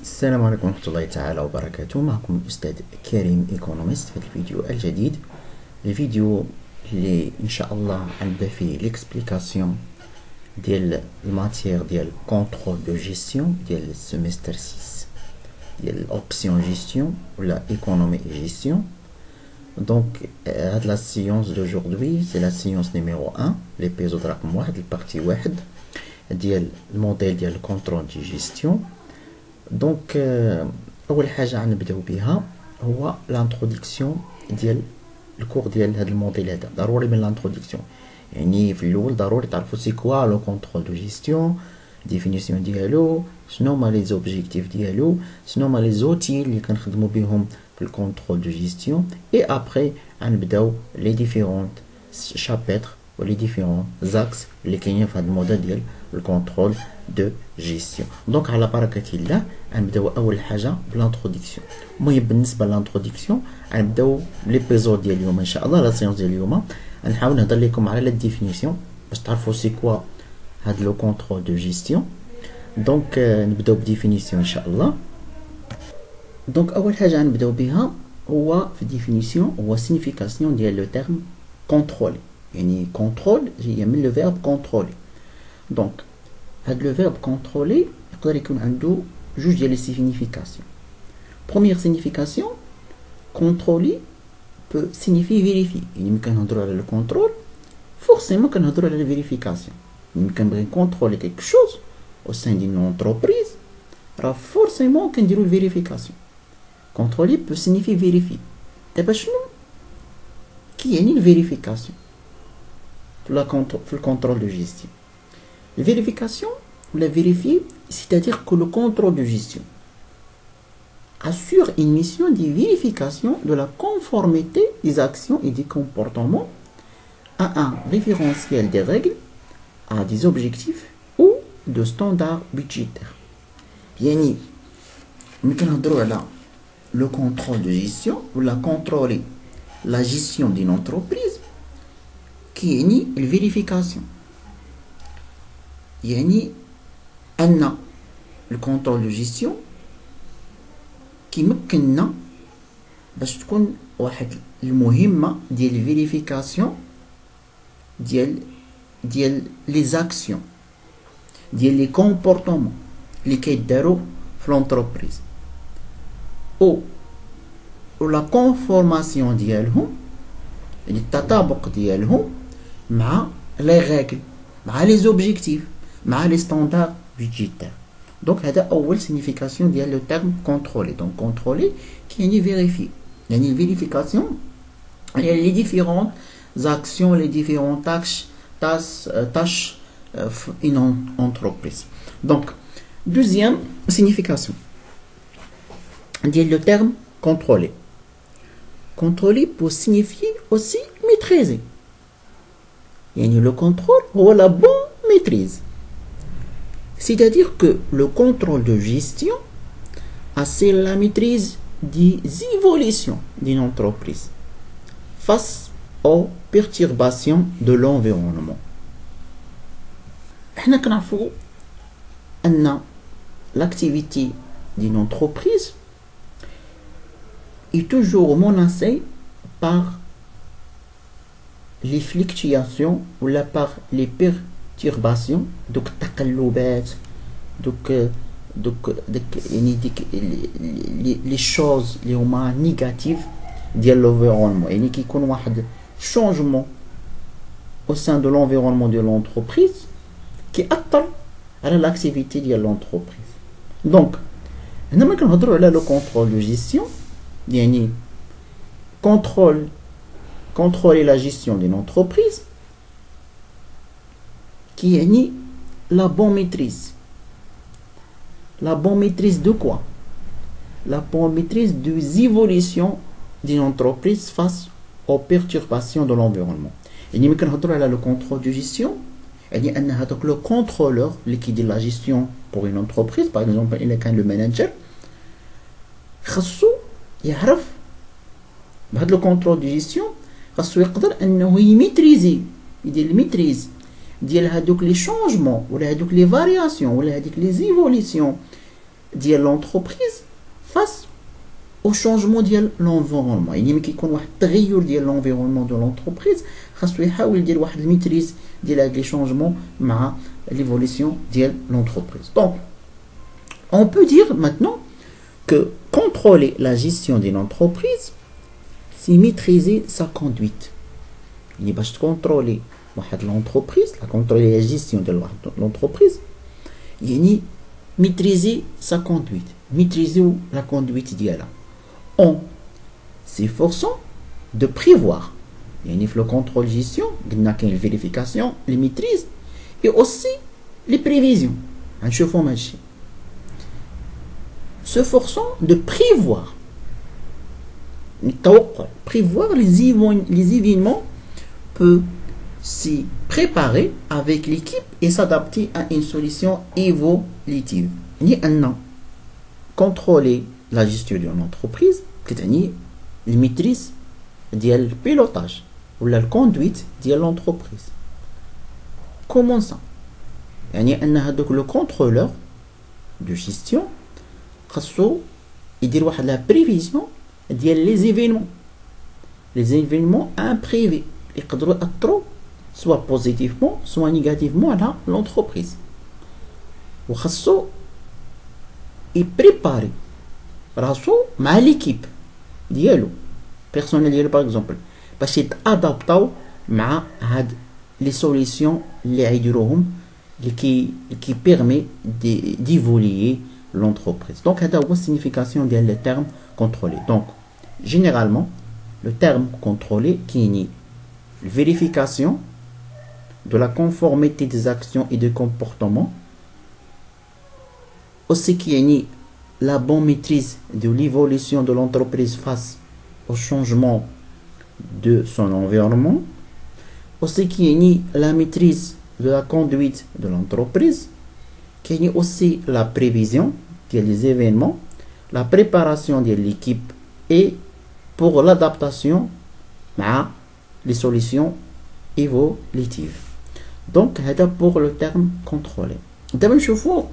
السلام عليكم ورحمة الله تعالى وبركاته. معكم الأستاذ كريم إيكونوميست في الفيديو الجديد. الفيديو اللي إن شاء الله غنبدا فيه ليكسبليكاسيون ديال الماتيير ديال كونترول دو جيستيون ديال السيمستر 6 ديال الأوبسيون جيستيون ولا إيكونومي جيستيون. دونك هاد لا سيونس دوجوردي سي لا سيونس نيميرو 1 ليبيزود رقم 1 البارتي 1 ديال الموديل ديال الكونترول دو جيستيون. دونك اول حاجه غنبداو بها هو لانتروداكسيون ديال الكور ديال هذا الموديل. هذا ضروري من لانتروداكسيون، يعني في الاول ضروري تعرفوا سي كوا لو كونترول دو جيستيون، ديفينيسيون ديالو، شنو هما لي زوبجيكتيف ديالو، شنو هما لي زوتي اللي كنخدموا بهم في الكونترول دو جيستيون. اي ابري غنبداو لي ديفيرونت شابيتر ولي ديفيرون زاكس اللي كاينين في هذا الموديل ديال الكونترول دو جيستيون. دونك على بركه الله غنبداو اول حاجه بلانتروداكسيون. المهم بالنسبه للانتروداكسيون غنبداو ليبيزود ديال اليوم ان شاء الله، لا سيونس ديال اليوم غنحاول نهضر لكم على لا ديفينيسيون باش تعرفوا سي كوا هاد لو كونترول دو جيستيون. دونك نبداو بديفينيسيون ان شاء الله. دونك اول حاجه غنبداو بها هو في ديفينيسيون هو سينيفيكاسيون ديال لو تيرم كونترولي، يعني كونترول جايه من لو فيرب كونترولي. دونك هاد لو فيرب كونترولي يقدر يكون عنده جوج ديال لي سيغنيفيكاسيون. بروميير سيغنيفيكاسيون كونترولي peut signifier vérifier، يعني ملي كنهضروا على لو كونترول فورسيمون كنهضروا على الفيريفيكاسيون. ملي كنبغي نكونترولي كيك شوز او سان دين اونتربريز راه فورسيمون كنديروا الفيريفيكاسيون. كونترولي peut signifier vérifier. دابا شنو كيعني الفيريفيكاسيون في الكونترول دو جيستيون؟ الفيريفيكاسيون ou la vérifier, c'est-à-dire que le contrôle de gestion assure une mission de vérification de la conformité des actions et des comportements à un référentiel des règles, à des objectifs ou de standards budgétaires. يعني ملي كنهضروا على le contrôle de gestion ou la contrôler la gestion d'une entreprise كيعني الفيريفيكاسيون، يعني أن الكونترول دو جيستيون كيمكننا باش تكون واحد المهمة ديال الفيريفيكاسيون ديال لي زاكسيون ديال لي كومبورطمون اللي كيداروا في لونتربريز او لا كونفورماسيون ديالهم، يعني التطابق ديالهم مع لي ريغل، مع لي زوبجيكتيف، مع لي ستاندار budgétaire. Donc هذا أول signification ديال لو terme contrôler. Donc contrôler كيعني vérifier، يعني vérification يعني les différentes actions, les différentes tâches في une entreprise. Donc deuxième signification ديال le terme contrôler. Contrôler peut signifier aussi maîtriser، يعني le contrôle هو la bonne maîtrise. C'est-à-dire que le contrôle de gestion assure la maîtrise des évolutions d'une entreprise face aux perturbations de l'environnement. احنا كنعرفوا ان l'activité d'une entreprise est toujours menacée par les fluctuations ou par les perturbations، دوك التقلبات، دوك يعني ديك لي شوز اللي هما نيجاتيف ديال لونفيرونمون، يعني كيكون واحد شونجمون او سان دو لونفيرونمون ديال لونتربريز كيأثر على لاكتيفيتي ديال لونتربريز. دونك هنا ما كنهضروا على لو كونترول دو جيستيون، يعني contrôler la gestion d'une entreprise qui est la bonne maîtrise. La bonne maîtrise de quoi? La bonne maîtrise des évolutions d'une entreprise face aux perturbations de l'environnement. Et nous avons le contrôle de gestion. Et nous avons le contrôleur qui dit la gestion pour une entreprise. Par exemple, il est le manager. خاصو يعرف بهذا لو كونترول دو جيستيون، خاصو يقدر انه يميتريزي، يدير الميتريز ديال هادوك لي شونجمون ولا هادوك لي فارياسيون ولا هاديك لي زيفوليسيون de l'entreprise face au changement de l'environnement. Il y a un تغير de l'environnement de l'entreprise, خاصو يحاول يدير واحد الميتريز ديال les changements مع l'évolution de l'entreprise. Donc, on peut dire maintenant que contrôler la gestion d'une entreprise, c'est maîtriser sa conduite. Il باش contrôler l'entreprise, contrôler la gestion de l'entreprise, يعني maîtriser sa conduite, maîtriser la conduite d'IALA. En s'efforçant de prévoir. Il y a le contrôle gestion, la vérification, les maîtrises et aussi les prévisions. S'efforçant de prévoir. Prévoir les événements peut s'y préparer avec l'équipe et s'adapter à une solution évolutive. Ni un contrôler la gestion d'une entreprise, c'est-à-dire la maîtrise du pilotage ou la conduite de l'entreprise. Comment ça? Le contrôleur de gestion il dit la prévision des événements. Les événements imprévus. Ils peuvent être soit positivement, soit négativement à l'entreprise. Il prépare مع l'équipe ديالو personnel ديالو par exemple باش يتادابطاو مع هاد les solutions اللي غيديروهم qui permet d'évoluer l'entreprise. Donc هذا هو signification ديال le terme contrôlé. Donc généralement le terme contrôlé qui est vérification de la conformité des actions et des comportements, aussi qui est la bonne maîtrise de l'évolution de l'entreprise face au changement de son environnement, aussi qui est la maîtrise de la conduite de l'entreprise, qui est aussi la prévision des événements, la préparation de l'équipe et pour l'adaptation à les solutions évolutives. Donc, c'est pour le terme contrôlé. D'abord, je vois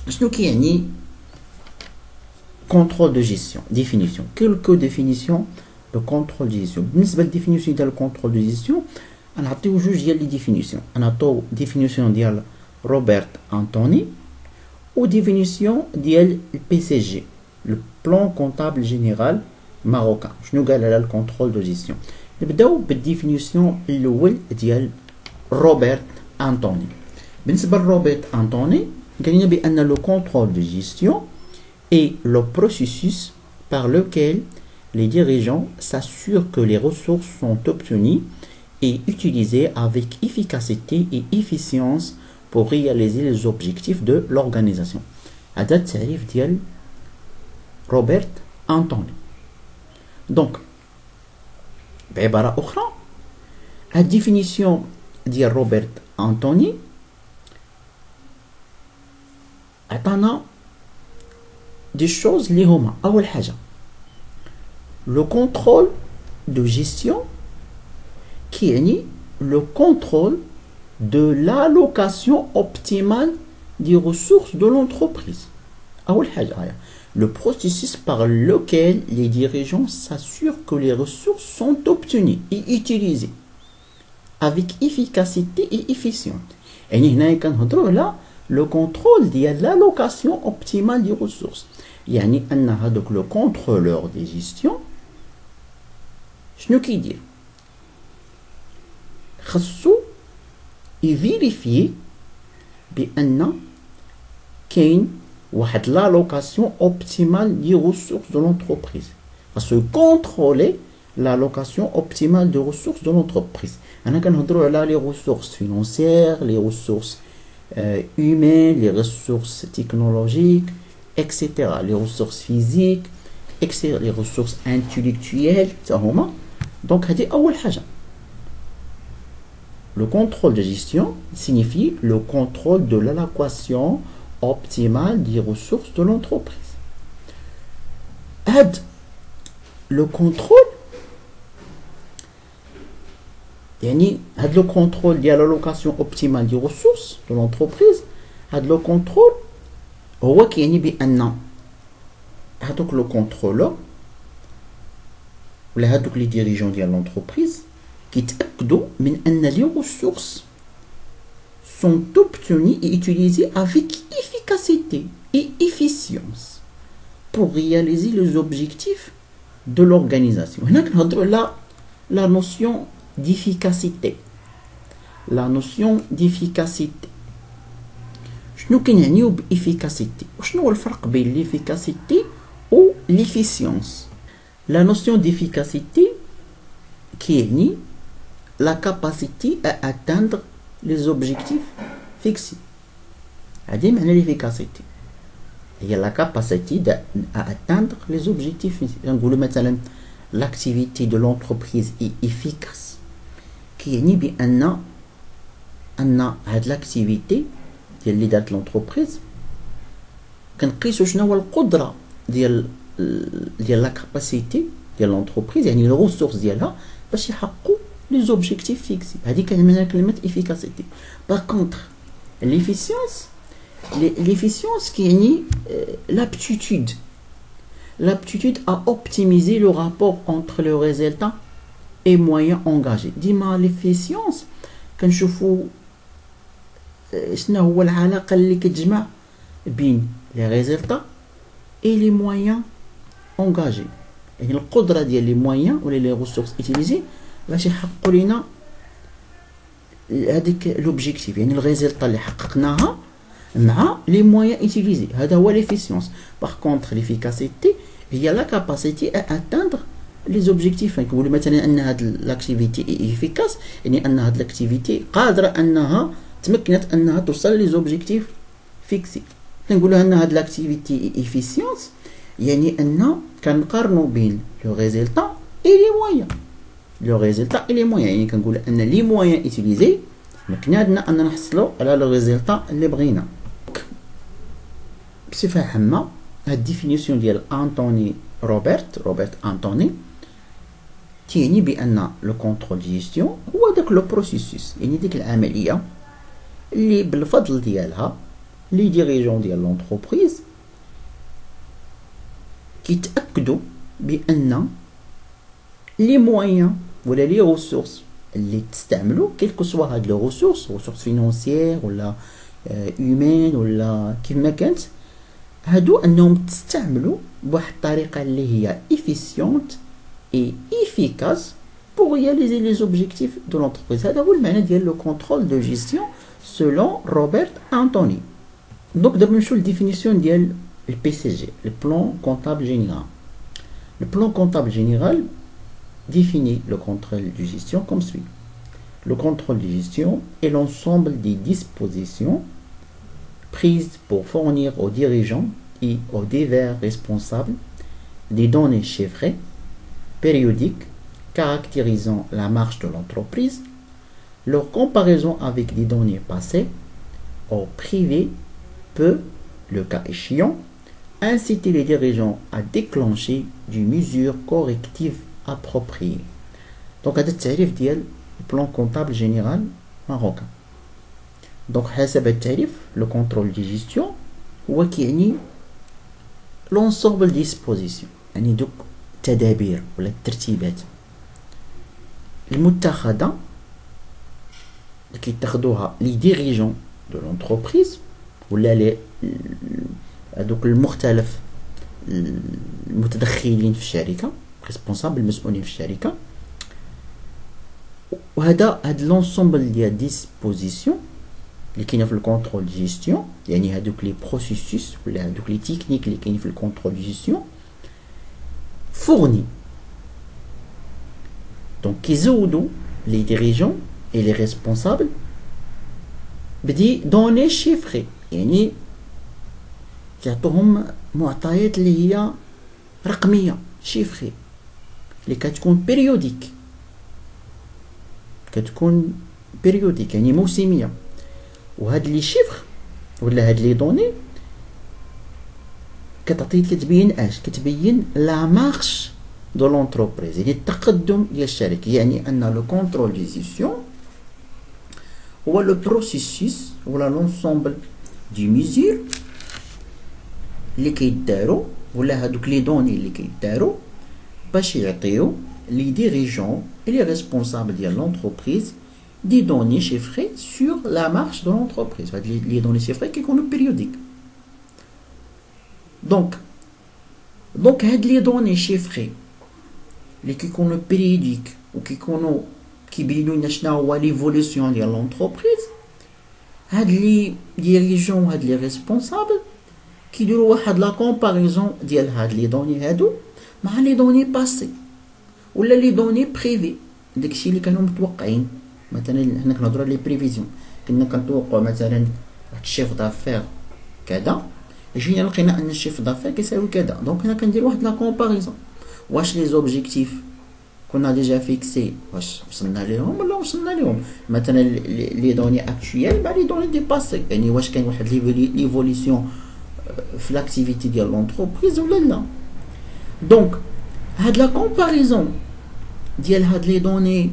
ce qui est contrôle de gestion. Définition. Quelques définitions de contrôle de gestion. بالنسبة للديفينيسيون ديال الكونترول دو جيستيون غنعطيو جوج ديال لي ديفينيسيون. غنعطيو ديفينيسيون ديال روبرت أنطوني و ديفينيسيون ديال البي سي جي le plan comptable général marocain. شنو قال على الكونترول دو جيستيون؟ نبداو بالديفينيسيون الاول ديال روبرت أنطوني. بالنسبة لروبرت أنطوني قال لنا بأن لو كونترول دو جيستيون est le processus par lequel les dirigeants s'assurent que les ressources sont obtenues et utilisées avec efficacité et efficience pour réaliser les objectifs de l'organisation. هذا التعريف ديال روبرت أنطوني. Donc بعبارة أخرى la définition ديال روبرت أنطوني عطانا des choses اللي هما أول حاجة le contrôle de gestion qui est le contrôle de l'allocation optimale des ressources de l'entreprise. أول حاجة le processus par lequel les dirigeants s'assurent que les ressources sont obtenues et utilisées avec efficacité et efficience. يعني هنا كنهضروا على le contrôle ديال l'allocation optimale des ressources. يعني أن هذوك le contrôleur de gestion شنو كيدير؟ خاصو يفيريفي بأن كاين واحد l'allocation optimale des ressources de l'entreprise. خاصو يكونترولي l'allocation optimale des ressources de l'entreprise. أنا كنهضروا على les ressources financières, les ressources humaines, les ressources technologiques, etc. Les ressources physiques, etc. Les ressources intellectuelles, donc c'est أول حاجة. Le contrôle de gestion signifie le contrôle de l'allocation optimale des ressources de l'entreprise. Le contrôle يعني هاد le contrôle ديال l'allocation optimale des ressources de l'entreprise, هاد le contrôle هو كيعني بان هادوك لو كونترولور ولا هادوك لي ديريجون ديال لونتربريز كيتاكدوا من ان لي ressources sont obtenues et utilisées avec efficacité et efficience pour réaliser les objectifs de l'organisation. هنا كنهضروا على la notion d'efficacité. La notion d'efficacité. شنو كنعنيو بإفيكاسيتي؟ وشنو هو الفرق بين l'efficacité و l'efficience؟ La notion d'efficacité كيعني la capacité à atteindre les objectifs fixés. هذه معنى l'efficacité. هي la capacité à atteindre les objectifs fixés. نقولوا مثلا l'activité de l'entreprise est efficace. كيعني بأن هاد l'activité ديال اللي دارت لونتربريز كنقيسو شنو هو القدره ديال لا كاباسيتي ديال لونتربريز يعني لي ريسورس ديالها باش يحققوا لي زوبجيكتيف فيكسي. هذه كنعملها كلمه افيكاسيتي. باغ كونطخ l'efficience كيعني l'aptitude à optimiser le rapport entre le résultat et moyens engagés. ديما l'efficience كنشوفوا شنو هو العلاقه اللي كتجمع بين لي ريزلتا اي لي مويان انغاجي، يعني القدره ديال لي مويان ولا لي ريسورس ايتيليزي باش يحققوا لينا هذيك لوبجيكتيف، يعني الريزلتا اللي حققناها مع لي مويان ايتيليزي. هذا هو ليفيسيونس. باغ كونطخ ليفيكاسيتي هي لا كاباسيتي ا اتاندر لي زوبجيكتيف. نقولوا مثلا ان هاد لاكتيفيتي افيكاس، يعني ان هاد لاكتيفيتي قادره انها تمكنت انها توصل لي زوبجيكتيف فيكسي. كنقولوا ان هاد لاكتيفيتي افيسيونس يعني ان كنقارنوا بين لو ريزلتا اي لي مويان. لو ريزلتا اي لي مويان يعني كنقول ان لي مويان ايتيليزي مكنادنا ان نحصلوا على لو ريزلتا اللي بغينا. بصفه عامه هاد ديفينيسيون ديال روبرت انطوني تعني بان لو كونترول جيستيون هو داك لو بروسيسوس، يعني ديك العمليه اللي بالفضل ديالها لي ديريجون ديال لونتربريز كيتاكدوا بان لي مويان ولا لي ريسورس اللي تستعملوا كيلكو سوا هاد لو ريسورس فينانسيير ولا هيومان ولا كيف ما كانت، هادو انهم تستعملوا بواحد الطريقه اللي هي efficiente et efficace pour réaliser les objectifs de l'entreprise. هذا هو المعنى ديال لو كونترول دو جيستيون selon Robert Anthony. Donc d'abord نمشيو للديفينيسيون ديال البي سي جي، le plan comptable général. Le plan comptable général définit le contrôle de gestion comme suit. Le contrôle de gestion est l'ensemble des dispositions prises pour fournir aux dirigeants et aux divers responsables des données chiffrées périodiques caractérisant la marche de l'entreprise, leur comparaison avec des données passées ou privées peut, le cas échéant, inciter les dirigeants à déclencher des mesures correctives appropriées. Donc, هذا التعريف ديال البلان كونطابل جينيرال ماروكان. دونك حسب التعريف لو كونترول دي جيستيون هو كيعني لونسومبل ديسبوزيسيون، يعني دوك التدابير ولا الترتيبات المتخذه اللي كيتخذوها لي ديريجون دو لونتربريز ولا لي هذوك المختلف المتدخلين في الشركه، ريسبونسابل المسؤولين في الشركه. هاد لونسومبل ديال ديسبوزيسيون اللي كاينه في الكونترول دي جيستيون، يعني هادوك لي بروسيسوس ولا هادوك لي تكنيك اللي كاينين في الكونترول دي جيستيون فورني دونك كيزودوا لي ديريجون اي لي ريسبونسابل بدي دوني شيفري، يعني كيعطوهم معطيات اللي هي رقميه شيفري اللي كتكون بيريوديك يعني موسميه. وهاد لي شيفر ولا هاد لي دوني كتبين لا مارش دو لونتربريز، يعني التقدم ديال الشركه، يعني ان لو كونترول دي جيستيون هو لو بروسيسوس ولا لونسومبل دي ميزور اللي كيداروا ولا هادوك لي دوني اللي كيداروا باش يعطيو لي ديريجون et les responsables ديال l'entreprise des données chiffrées sur la marche de l'entreprise. Les données chiffrées qui sont périodiques. Donc les données chiffrées qui sont périodiques ou qui bidouillent l'évolution de l'entreprise, les dirigeants et les responsables qui doivent la comparaison de les données avec les données passées ou les données privées. داكشي اللي كانوا متوقعين. مثلا حنا كنهضروا على لي بريفيزيون، كنا كنتوقعوا مثلا واحد الشيف دافير كذا، جينا لقينا ان الشيف دافير كيساوي كذا. دونك هنا كنديروا واحد لا كومباريزون، واش لي زوبجيكتيف كنا ديجا فيكسي واش وصلنا ليهم ولا وصلنا ليهم. مثلا لي دوني اكطويل مع لي دوني دي باسي، يعني واش كاين واحد ليفوليسيون في لاكتيفيتي ديال لونتربريز ولا لا. دونك هاد لا كومباريزون ديال هاد لي دوني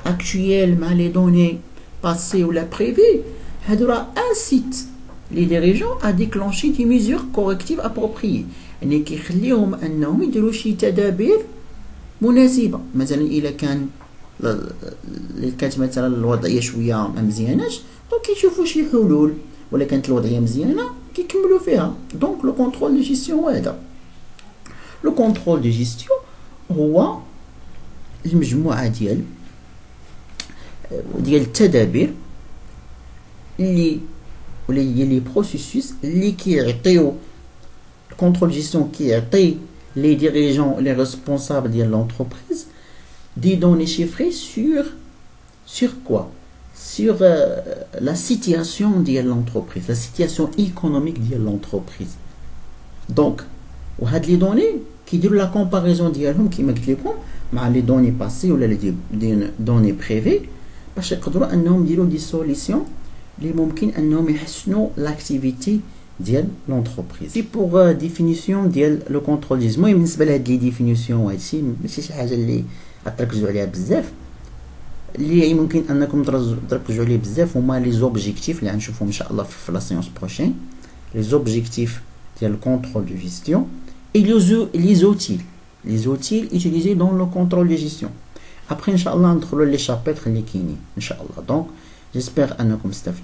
actuelles مع les données passées ou la prévues, ça incite les dirigeants à déclencher des mesures correctives appropriées. يعني كيخليهم انهم يديروا شي تدابير مناسبه. مثلا الا كانت مثلا الوضعيه شويه ما مزياناش، دونك كيشوفوا شي حلول، ولا كانت الوضعيه مزيانه كيكملوا فيها. دونك لو كونترول دو جيستيون هذا لو كونترول دو جيستيون هو المجموعه ديال التدابير اللي ولا هي لي بروسيسوس اللي كيعطيو الكونترول جيستيون، كيعطي لي ديريجون لي ريسبونسابل ديال لونتربريز دي دوني شيفري sur quoi, sur la situation ديال l'entreprise, la situation économique ديال l'entreprise. دونك وهاد لي دوني كيديروا لا كومباريزون ديالهم كيما قلت لكم مع لي دوني باسي ولا لي دوني بريفي، باش يقدروا انهم يديروا دي سوليسيون اللي ممكن انهم يحسنوا لاكتيفيتي ديال لونتربريز. سي بوغ ديفينيسيون ديال لو كونتروليزم. المهم بالنسبه لهاد لي ديفينيسيون وهادشي ماشي شي حاجه اللي غتركزوا عليها بزاف، اللي ممكن انكم تركزوا عليه بزاف هما لي زوبجيكتيف اللي غنشوفهم ان شاء الله في لا سيونس بروشين. لي زوبجيكتيف ديال الكونترول دو جيستيون et les outils utilisés dans le contrôle de gestion. Après, Inch'Allah, on va les chapitres qui sont. Inch'Allah. Donc, j'espère que vous avez